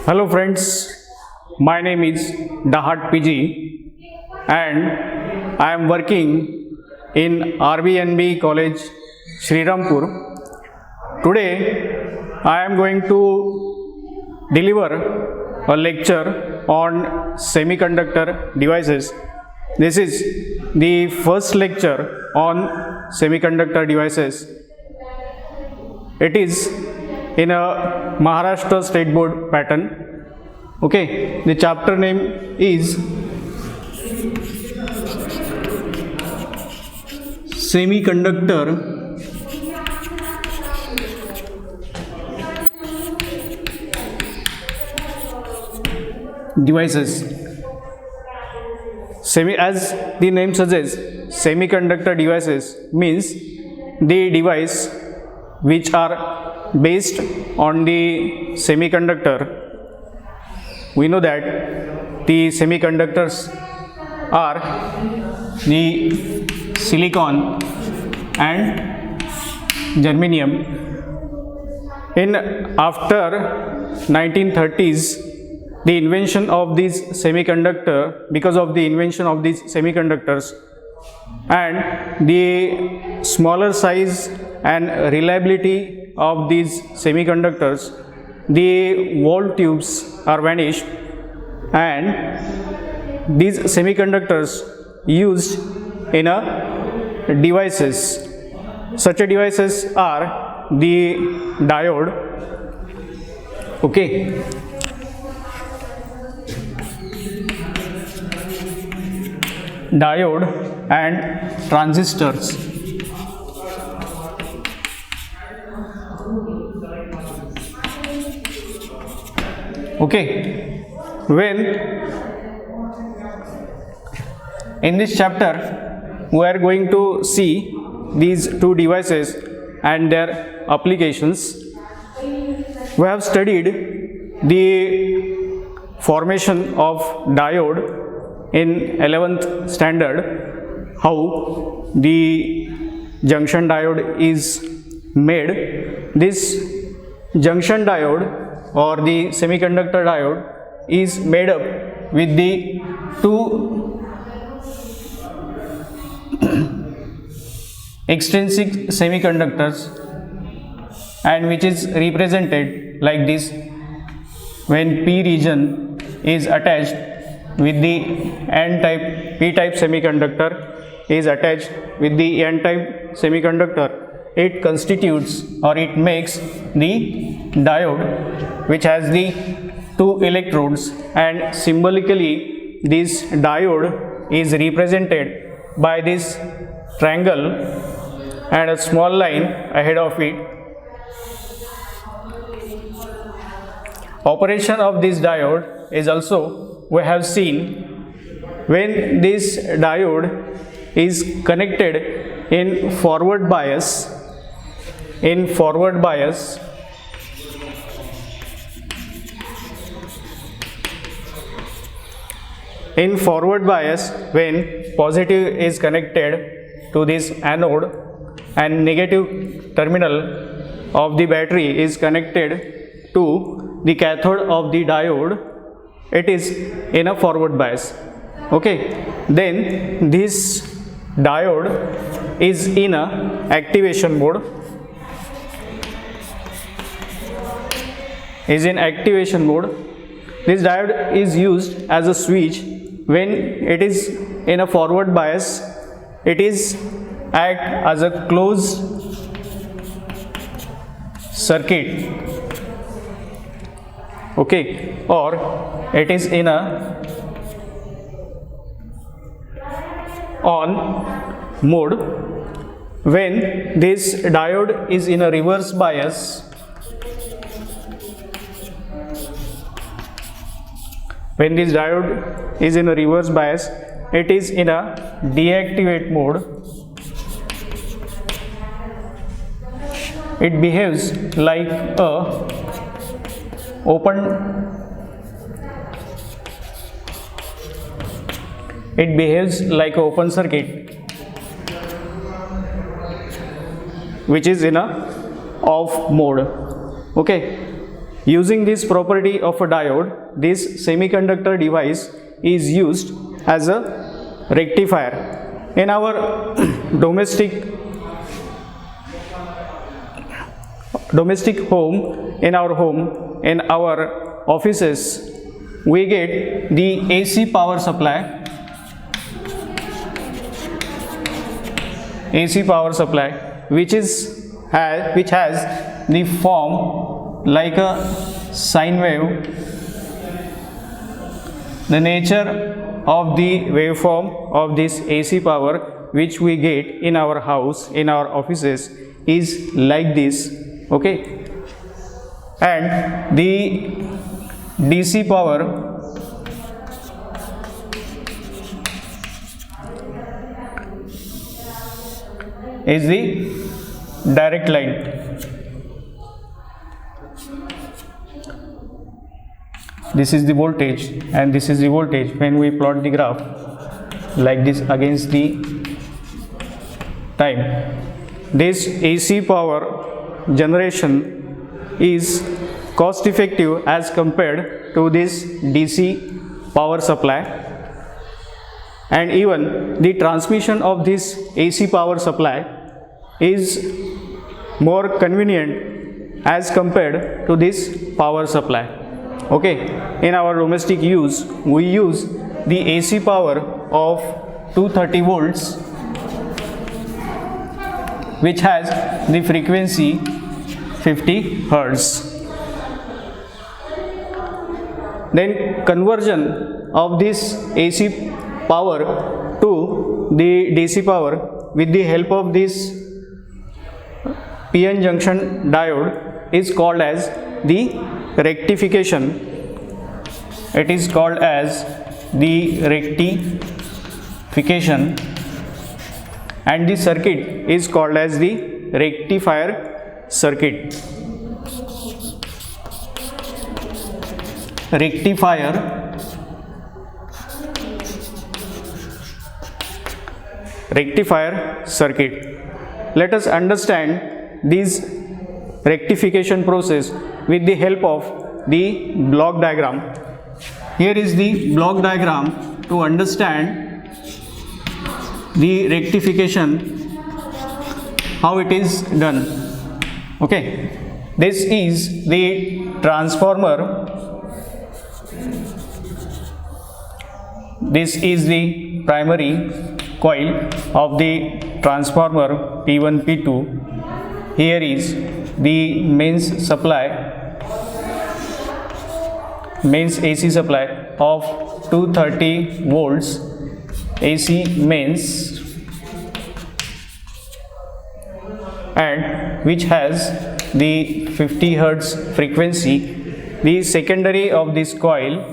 Hello friends, my name is Dahat PG and I am working in RBNB College, Srirampur. Today I am going to deliver a lecture on semiconductor devices. This is the first lecture on semiconductor devices. It is in a Maharashtra State Board pattern. Okay, the chapter name is Semiconductor Devices. As the name suggests, semiconductor devices means the device which are based on the semiconductor. We know that the semiconductors are the silicon and germanium. After 1930s, the invention of these because of the invention of these semiconductors and the smaller size and reliability of these semiconductors, the wall tubes are vanished and these semiconductors used in devices. Such devices are the diode. Okay. Diode and transistors. Okay, when in this chapter we are going to see these two devices and their applications. We have studied the formation of diode in 11th standard, how the junction diode is made. This junction diode or the semiconductor diode is made up with the two extrinsic semiconductors and which is represented like this when P region is attached with the N-type, P-type semiconductor is attached with the N-type semiconductor. It constitutes or it makes the diode which has the two electrodes, and symbolically this diode is represented by this triangle and a small line ahead of it. Operation of this diode is also we have seen when this diode is connected in forward bias. In forward bias, when positive is connected to this anode and negative terminal of the battery is connected to the cathode of the diode, it is in a forward bias. Okay, then this diode is in a activation mode. This diode is used as a switch when it is in a forward bias. It is act as a closed circuit, okay, or it is in a on mode. When this diode is in a reverse bias, it is in a deactivate mode. It behaves like a open circuit which is in a off mode. Okay, Using this property of a diode, this semiconductor device is used as a rectifier. In our domestic home, in our offices, we get the AC power supply, which has the form like a sine wave. The nature of the waveform of this AC power which we get in our house, in our offices, is like this. Okay, and the DC power is the direct line. This is the voltage and this is the voltage. When we plot the graph like this against the time, this AC power generation is cost effective as compared to this DC power supply, and even the transmission of this AC power supply is more convenient as compared to this power supply. Okay, in our domestic use, we use the AC power of 230 volts, which has the frequency 50 Hertz. Then conversion of this AC power to the DC power with the help of this PN junction diode is called as the rectification. It is called as the rectification, and the circuit is called as the rectifier circuit. Rectifier circuit. Let us understand this rectification process with the help of the block diagram. Here is the block diagram to understand the rectification, how it is done. Okay, this is the transformer. This is the primary coil of the transformer P1 P2. Here is the mains AC supply of 230 volts AC mains, and which has the 50 Hertz frequency. The secondary of this coil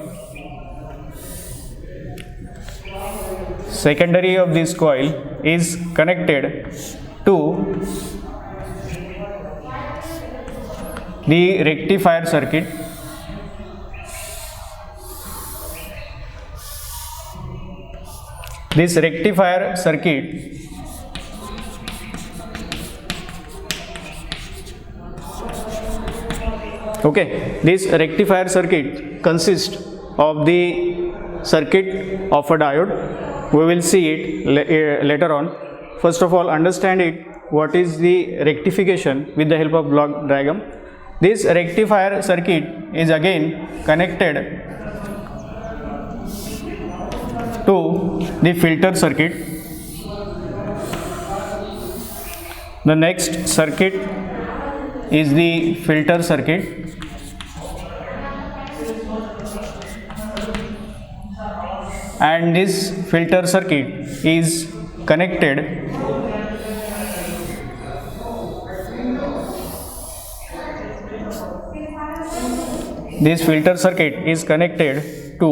is connected to the rectifier circuit. This rectifier circuit this rectifier circuit consists of the circuit of a diode. We will see it later on. First of all, understand it. What is the rectification with the help of block diagram? This rectifier circuit is again connected to the filter circuit. The next circuit is the filter circuit. And this filter circuit is connected to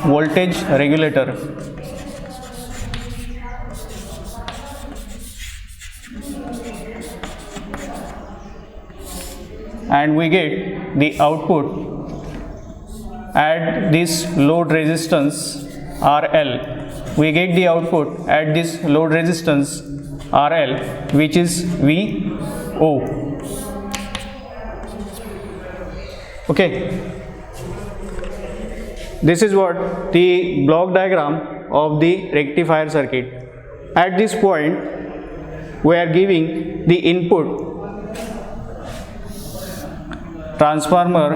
voltage regulator. And we get the output at this load resistance RL. We get the output at this load resistance RL, which is VO. Okay, this is what the block diagram of the rectifier circuit. At this point we are giving the input transformer.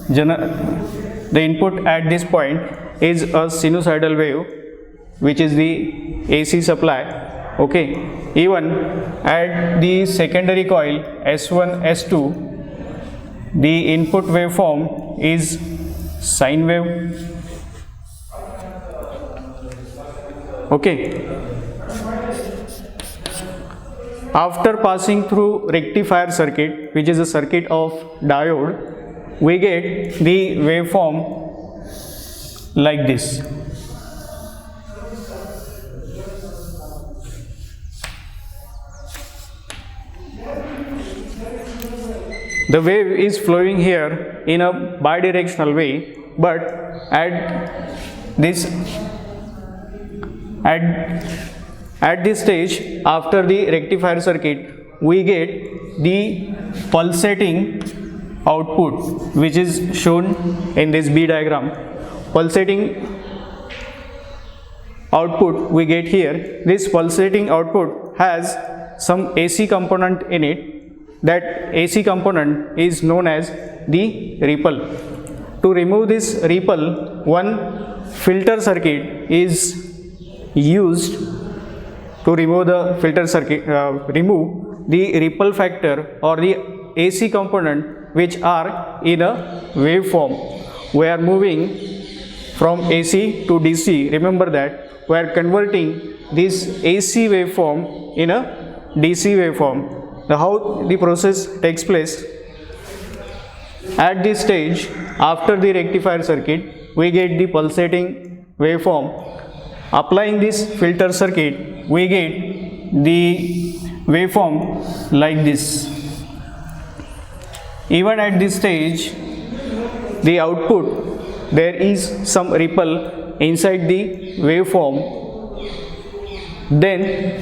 The input at this point is a sinusoidal wave, which is the AC supply. Okay, even at the secondary coil S1 S2, the input waveform is sine wave. Okay, after passing through rectifier circuit, which is a circuit of diode, we get the waveform like this. The wave is flowing here in a bidirectional way, but at this stage, after the rectifier circuit, we get the pulsating output, which is shown in this B diagram. Pulsating output we get here. This pulsating output has some AC component in it. That AC component is known as the ripple. To remove this ripple, one filter circuit is used to remove the filter circuit, remove the ripple factor or the AC component which are in a waveform. We are moving from AC to DC. Remember that we are converting this AC waveform in a DC waveform. How the process takes place: at this stage, after the rectifier circuit, we get the pulsating waveform. Applying this filter circuit, we get the waveform like this. Even at this stage, the output, there is some ripple inside the waveform. Then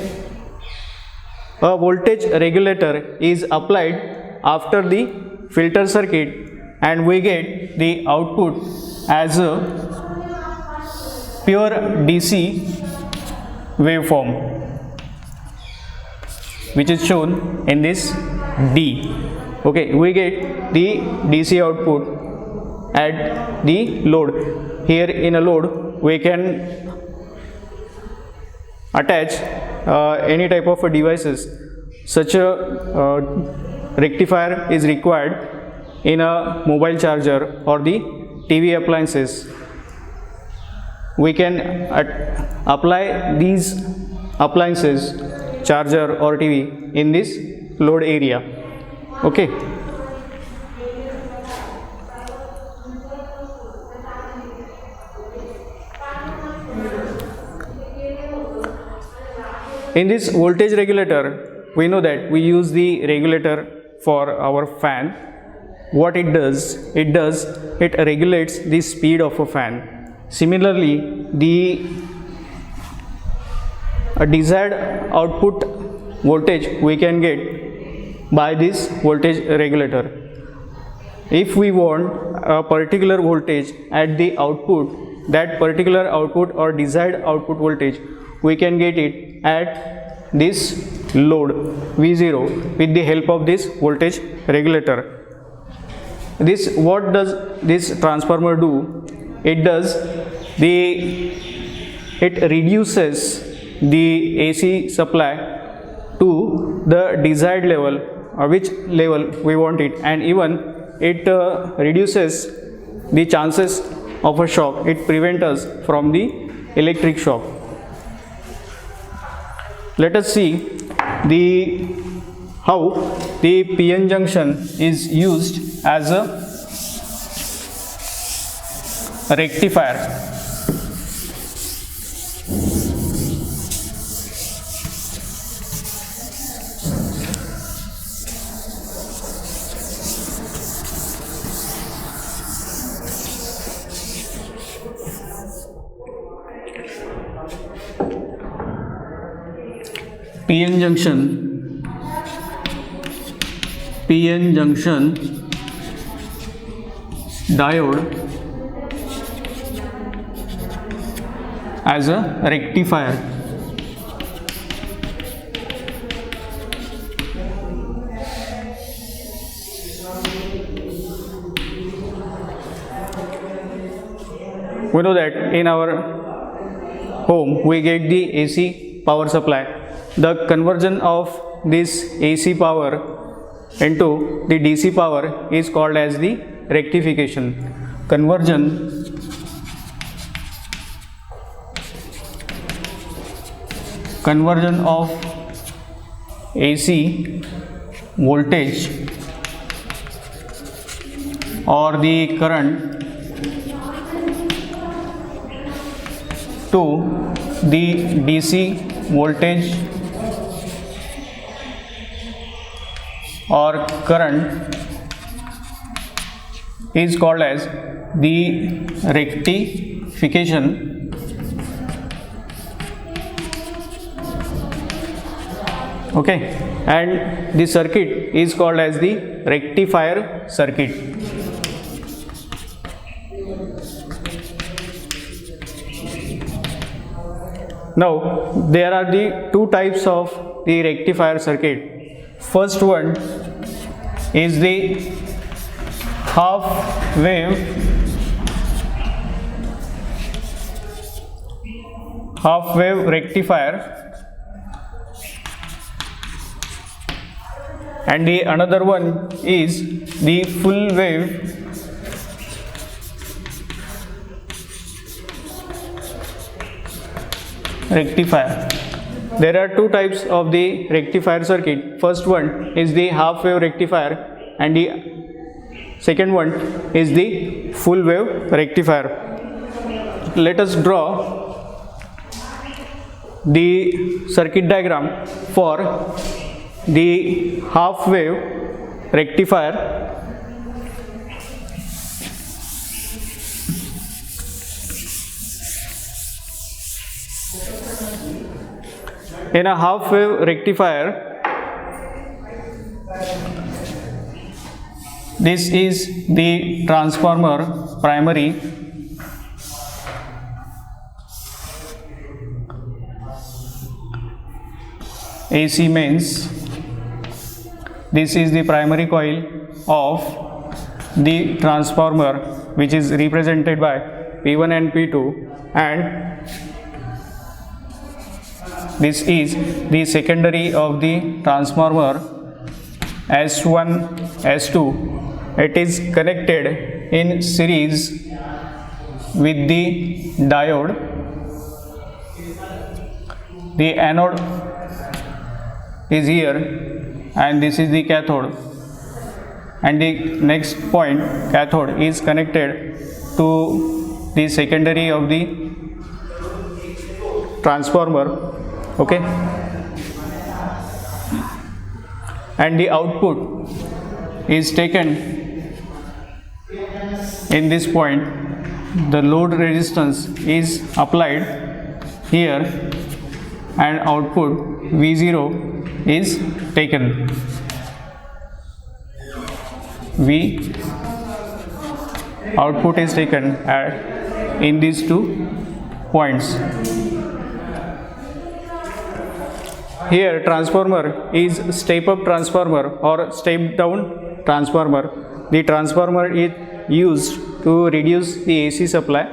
a voltage regulator is applied after the filter circuit, and we get the output as a pure DC waveform, which is shown in this D. Okay, we get the DC output at the load. Here in a load we can attach any type of devices. Such a rectifier is required in a mobile charger or the TV appliances. We can apply these appliances, charger or TV, in this load area. Okay, in this voltage regulator, we know that we use the regulator for our fan. What it does, it regulates the speed of a fan. Similarly, the desired output voltage we can get by this voltage regulator. If we want a particular voltage at the output, that particular output or desired output voltage, we can get it at this load V0 with the help of this voltage regulator. What does this transformer do? It reduces the AC supply to the desired level, or which level we want it, and even it reduces the chances of a shock. It prevents us from the electric shock. Let us see how the PN junction is used as a rectifier. PN junction diode as a rectifier. We know that in our home we get the AC power supply. The conversion of this AC power into the DC power is called as the rectification. Conversion of AC voltage or the current to the DC voltage or current is called as the rectification. Okay, and the circuit is called as the rectifier circuit. Now there are the two types of the rectifier circuit. First one is the half wave rectifier, and the another one is the full wave rectifier. There are two types of the rectifier circuit. First one is the half wave rectifier and the second one is the full wave rectifier. Let us draw the circuit diagram for the half wave rectifier. In a half wave rectifier, this is the transformer primary, AC mains. This is the primary coil of the transformer, which is represented by P1 and P2, and this is the secondary of the transformer S1, S2. It is connected in series with the diode. The anode is here and this is the cathode, and the next point, cathode, is connected to the secondary of the transformer. Okay, and the output is taken in this point. The load resistance is applied here and output V0 is taken. V output is taken in these 2 points. Here transformer is step up transformer or step down transformer. The transformer is used to reduce the AC supply,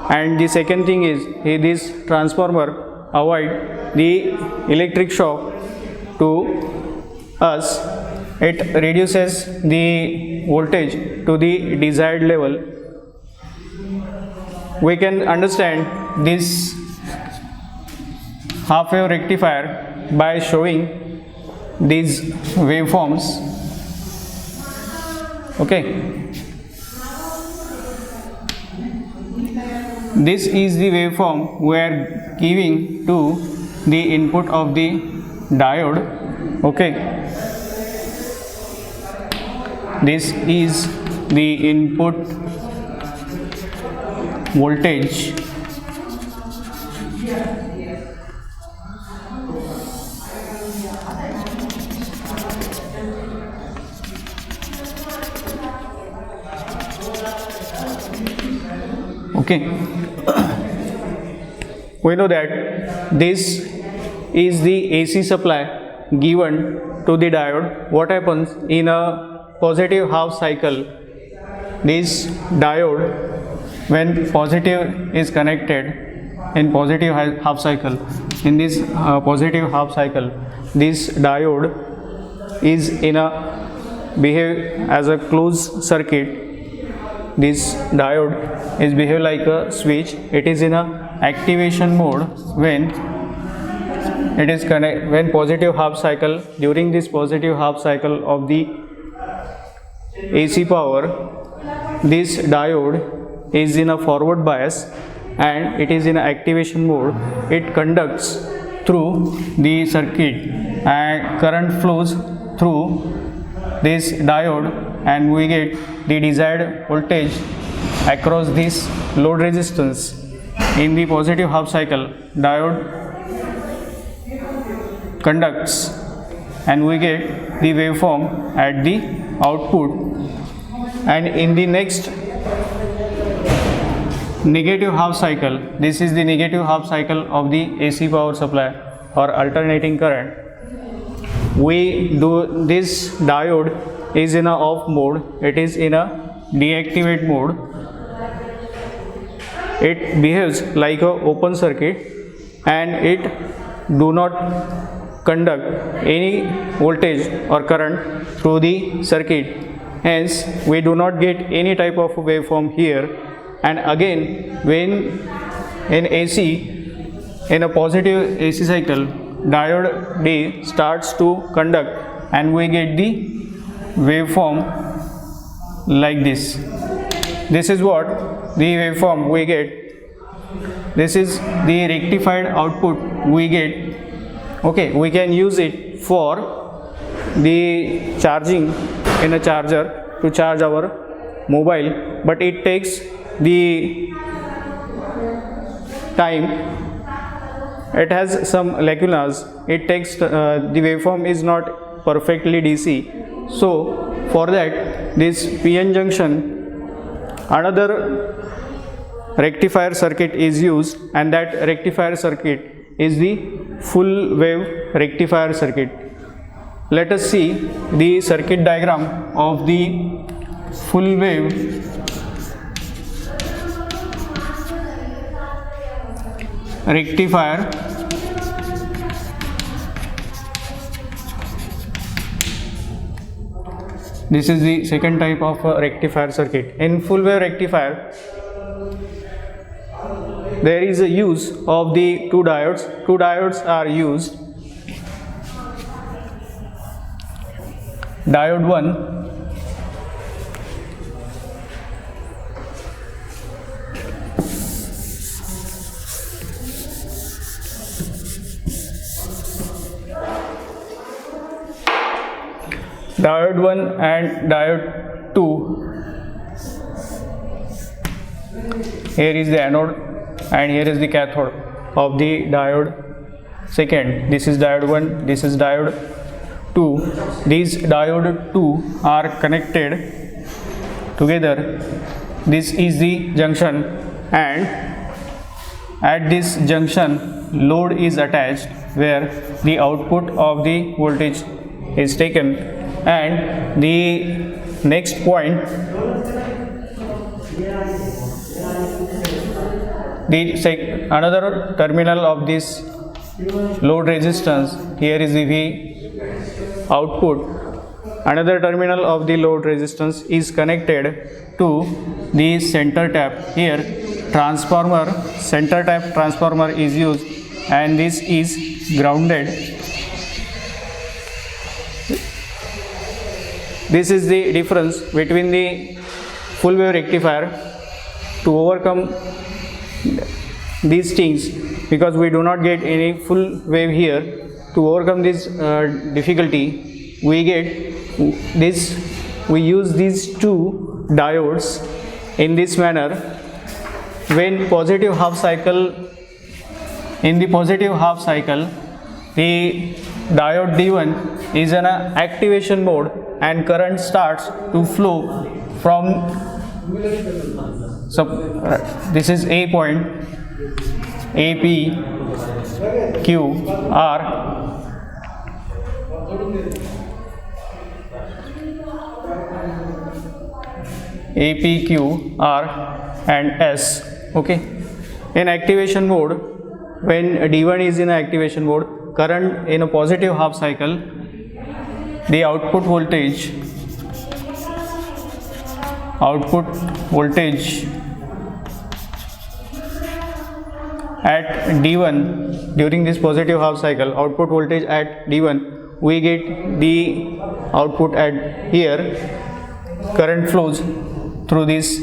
and the second thing is this transformer avoid the electric shock to us. It reduces the voltage to the desired level. We can understand this half wave rectifier by showing these waveforms. Okay, this is the waveform we are giving to the input of the diode. Okay, this is the input voltage. Okay. We know that this is the AC supply given to the diode. What happens in a positive half cycle? This diode, when positive is connected in positive half cycle, in this positive half cycle, this diode is in a behave as a closed circuit. This diode is behave like a switch. It is in a activation mode when it is when positive half cycle. During this positive half cycle of the AC power, this diode is in a forward bias and it is in a activation mode. It conducts through the circuit and current flows through this diode, and we get the desired voltage across this load resistance. In the positive half cycle, diode conducts and we get the waveform at the output, and in the next negative half cycle, this is the negative half cycle of the AC power supply or alternating current. This diode is in a off mode, it is in a deactivate mode. It behaves like a open circuit and it do not conduct any voltage or current through the circuit. Hence, we do not get any type of waveform here. And again, when in AC, in a positive AC cycle, diode D starts to conduct and we get the waveform like this. This is what the waveform we get. This is the rectified output we get. Okay, we can use it for the charging in a charger to charge our mobile, but it takes the time, it has some lacunas, it takes the waveform is not perfectly DC. So for that, this PN junction, another rectifier circuit is used, and that rectifier circuit is the full wave rectifier circuit. Let us see the circuit diagram of the full wave rectifier. This is the second type of rectifier circuit. In full wave rectifier, there is a use of the two diodes. Two diodes are used. Diode 1 diode 1 and diode 2. Here is the anode and here is the cathode of the diode second. This is diode 1, this is diode 2. These diode 2 are connected together. This is the junction, and at this junction load is attached where the output of the voltage is taken, and the next point, another terminal of this load resistance, here is the V output, another terminal of the load resistance is connected to the center tap. Here transformer, center tap transformer is used, and this is grounded. This is the difference between the full wave rectifier. To overcome these things, because we do not get any full wave here, to overcome this difficulty, we get this, we use these two diodes in this manner. When positive half cycle, in the positive half cycle, the diode D1 is in an activation mode and current starts to flow from So this is A point, A P Q R, A P Q R and S. Okay. In activation mode, when D1 is in activation mode, current in a positive half cycle, the output voltage at D1 during this positive half cycle, output voltage at D1, we get the output at here. Current flows through this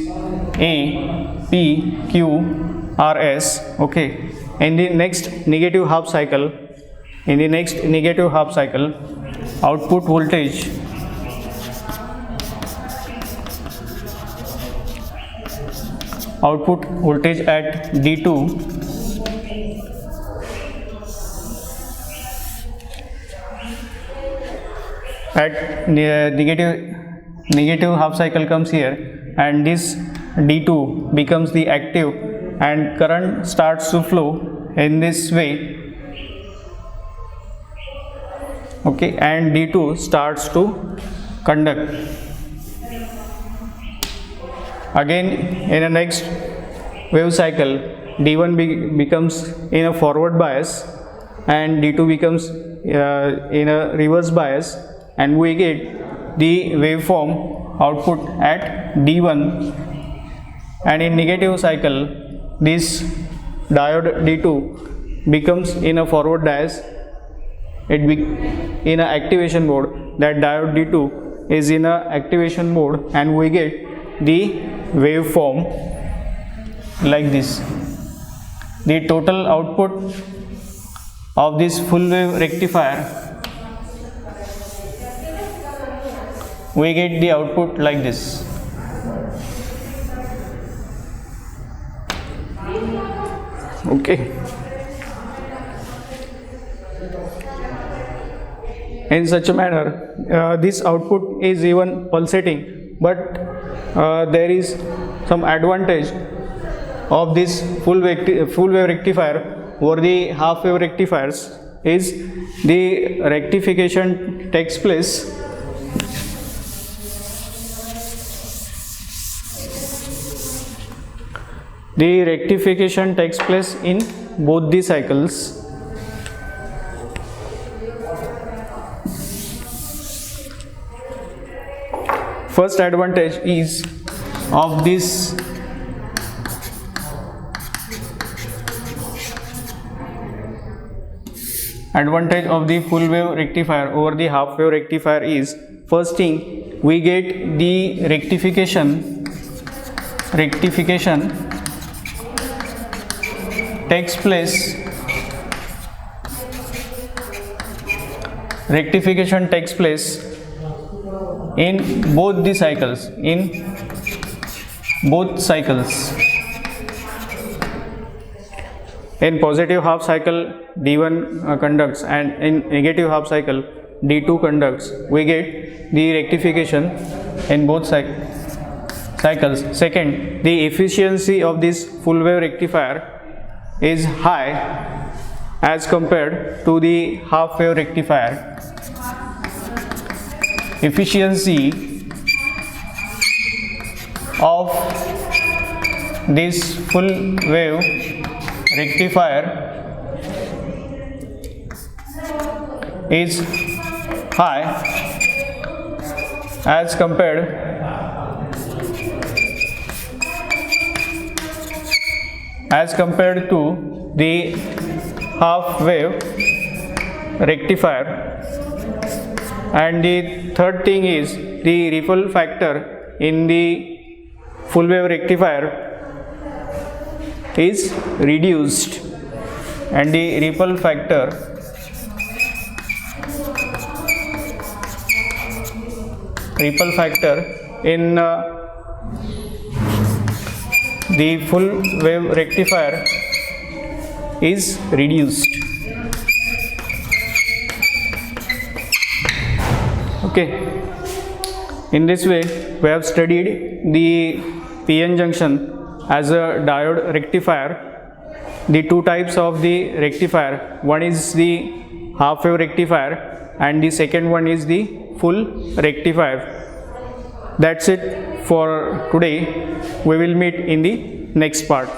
A, P, Q, R, S. Okay. In the next negative half cycle, output voltage at D2 at negative half cycle comes here, and this D2 becomes the active and current starts to flow in this way. Okay, and D2 starts to conduct. Again, in the next wave cycle, D1 becomes in a forward bias and D2 becomes in a reverse bias, and we get the waveform output at D1. And in negative cycle, this diode D2 becomes in a forward bias, in a activation mode. That diode D2 is in a activation mode, and we get the waveform like this. The total output of this full wave rectifier, we get the output like this. Okay. In such a manner, this output is even pulsating, but there is some advantage of this full wave rectifier over the half wave rectifiers is the rectification takes place in both the cycles. First advantage is of this advantage of the full wave rectifier over the half wave rectifier is, first thing, we get the rectification takes place in both the cycles, in positive half cycle D1 conducts, and in negative half cycle D2 conducts. We get the rectification in both cycles. Second, the efficiency of this full wave rectifier is high as compared to the half wave rectifier. Efficiency of this full wave rectifier is high as compared to the half wave rectifier. And the third thing is the ripple factor in the full wave rectifier is reduced, and the ripple factor in the full wave rectifier is reduced. Okay, in this way we have studied the PN junction as a diode rectifier. The two types of the rectifier, one is the half wave rectifier and the second one is the full rectifier. That's it for today. We will meet in the next part.